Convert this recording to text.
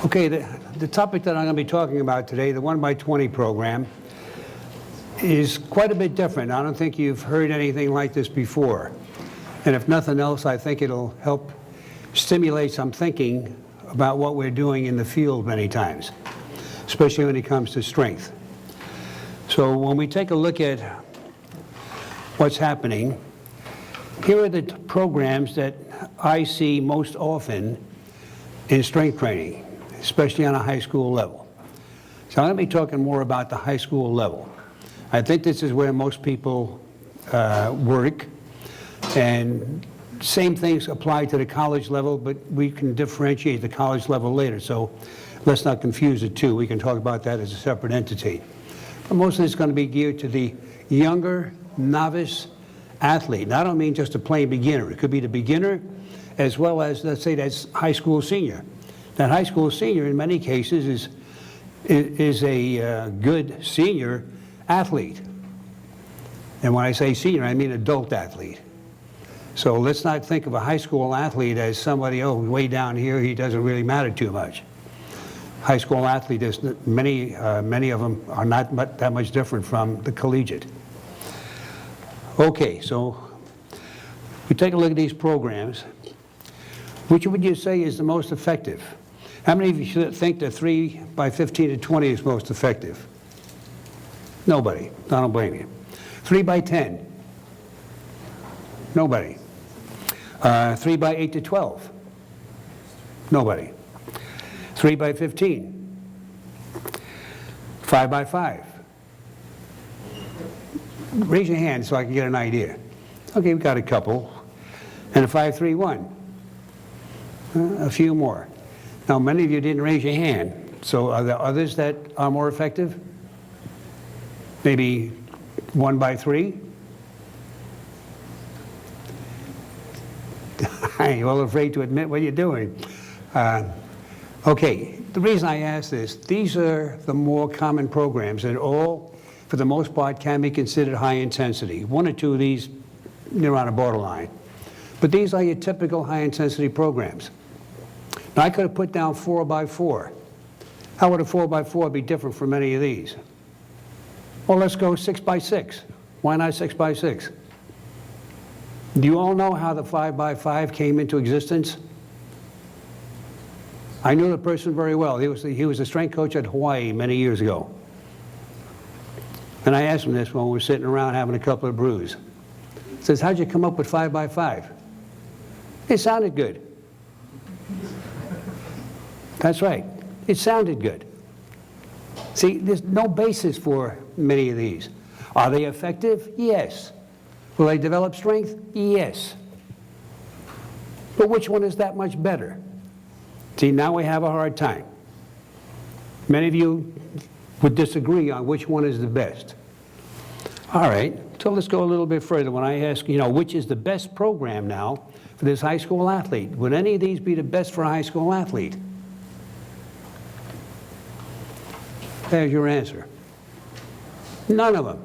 Okay, the topic that I'm going to be talking about today, the 1x20 program, is quite a bit different. I don't think you've heard anything like this before. And if nothing else, I think it'll help stimulate some thinking about what we're doing in the field many times, especially when it comes to strength. So when we take a look at what's happening, here are the programs that I see most often in strength training, especially on a high school level. So I'm going to be talking more about the high school level. I think this is where most people work, and same things apply to the college level, but we can differentiate the college level later, so let's not confuse the two. We can talk about that as a separate entity. But most of it's going to be geared to the younger, novice athlete. And I don't mean just a plain beginner. It could be the beginner as well as, let's say, that's high school senior. That high school senior, in many cases, is a good senior athlete. And when I say senior, I mean adult athlete. So let's not think of a high school athlete as somebody, oh, way down here, he doesn't really matter too much. High school athlete, many of them are not that much different from the collegiate. Okay, so we take a look at these programs. Which would you say is the most effective? How many of you think that 3x15 to 20 is most effective? Nobody. I don't blame you. 3x10? Nobody. 3x8 to 12? Nobody. 3x15? 5x5? Raise your hand so I can get an idea. Okay, we've got a couple. And a 5-3-1? A few more. Now, many of you didn't raise your hand. So are there others that are more effective? Maybe 1x3? You're all afraid to admit what you're doing. Okay, the reason I ask this, these are the more common programs that all, for the most part, can be considered high intensity. One or two of these, they're on a borderline. But these are your typical high intensity programs. Now, I could have put down 4x4. How would a 4x4 be different from any of these? Well, let's go 6x6. Why not 6x6? Do you all know how the 5x5 came into existence? I knew the person very well. He was a strength coach at Hawaii many years ago. And I asked him this when we were sitting around having a couple of brews. He says, how'd you come up with 5x5? It sounded good. That's right. It sounded good. See, there's no basis for many of these. Are they effective? Yes. Will they develop strength? Yes. But which one is that much better? See, now we have a hard time. Many of you would disagree on which one is the best. All right, so let's go a little bit further. When I ask, which is the best program now for this high school athlete, would any of these be the best for a high school athlete? There's your answer. None of them.